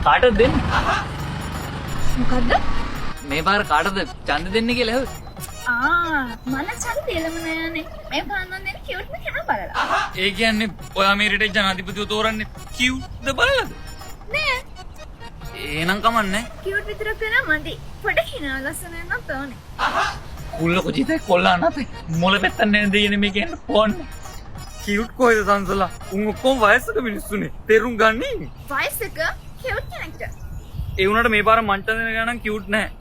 කාටද දෙන්නේ? මොකද්ද? මේ පාර කාටද ඡන්ද දෙන්නේ කියලා හෙව්වේ? මන ඡන්ද දෙලම නෑනේ. මේ පාන්නම් දෙන්න කියුට්ම කෙනා බලලා. ඒ කියන්නේ ඔයා මේ රටේ ජනාධිපතිව තෝරන්නේ කියුට්ද බලලාද? නෑ. එහෙනම් කමන්නේ. කියුට් විතරක් වෙනා මදි. පොඩ කෙනා ලස්සන වෙනත් ඕනේ. කුල්ල කුචිතේ කොල්ලා නැතේ. මොළ පෙත්තන්නේ දෙන්නේ මේ කියන්නේ පොන්නේ. කියුට් කොහෙද සංසලා? උන් ඔක්කොම වයසක මිනිස්සුනේ. තේරුම් ගන්නේ. වයස් එක කියුට් කෙනෙක්ට. ඒ වුණාට මේ පාර මං ඡන්ද දෙන ගණන් කියුට් නැහැ.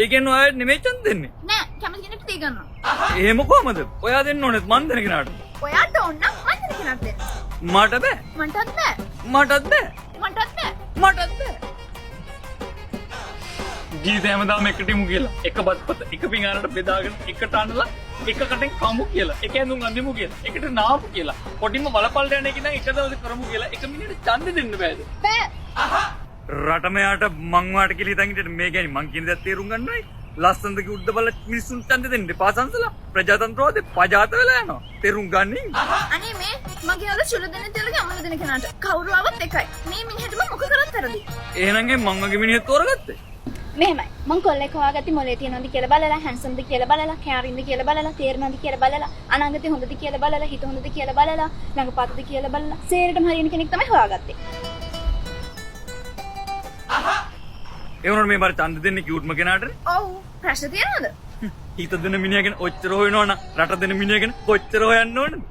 ඒ කියන්නේ ඔයා නෙමෙයි ඡන්ද දෙන්නේ. නෑ කැමති කෙනෙක්ට දී ගන්නවා. එහෙම කොහමද? ඔයා දෙන්න ඕනෙත් මං දෙන කෙනාට. ඔයාට ඕන නම් මන් දෙන කෙනාට දෙන්න. මට බෑ. මන්ටත් බෑ. මටත් බෑ. මන්ටත් බෑ. මටත් බෑ. ජීවිතේ හැමදාම එකටම කියලා. එක බත්පත එක පිඟානකට බෙදාගෙන එකට අනලා එක කටෙන් කමු කියලා. එක ඇඳුම් අඳිමු කියලා. එකට නාපු කියලා. පොඩිම වලපල්ට යන එක ඉඳන් එක දවසේ කරමු කියලා. එක මිනිහට ඡන්ද දෙන්න බෑද? බෑ. රට මෙයාට මං වාට කියලා හිතන් හිටියට මේ කියන්නේ මං කියන දේ තේරුම් ගන්නවයි. ලස්සනද කිව්ද බල මිනිස්සුන් ඡන්ද දෙන්න එපා සංසලා. ප්‍රජාතන්ත්‍රවාදේ පජාත වෙලා යනවා. තේරුම් ගන්නේ. අනේ මේ මගේ වල චුල දෙන තෙලගේ අමල දෙන කෙනාට කවුරු ආවත් එකයි. මේ මිනිහට මම මොක කරත් තරදි. එහෙනම් ඒ මං වගේ මිනිහෙක් තෝරගත්තේ. මෙහෙමයි මං කොල්ලෙක් හොයාගatti මොලේ තියෙනවද කියලා බලලා හැන්සම්ද කියලා බලලා කෑරින්ද කියලා බලලා තේරෙනවද කියලා බලලා අනාගතේ හොඳද කියලා බලලා හිත හොඳද කියලා බලලා ළඟපත්ද කියලා බලලා සේරටම හරියන කෙනෙක් තමයි හොයාගත්තේ. ඒ වුණාට මේ බාර ඡන්ද දෙන්නේ කියුට්ම කෙනාට. ඔව් ප්‍රශ්න තියනවද? හිත දෙන මිනිහා ගැන ඔච්චර හොයනවනම් රට දෙන මිනිහා ගැන කොච්චර හොයන්න ඕනද?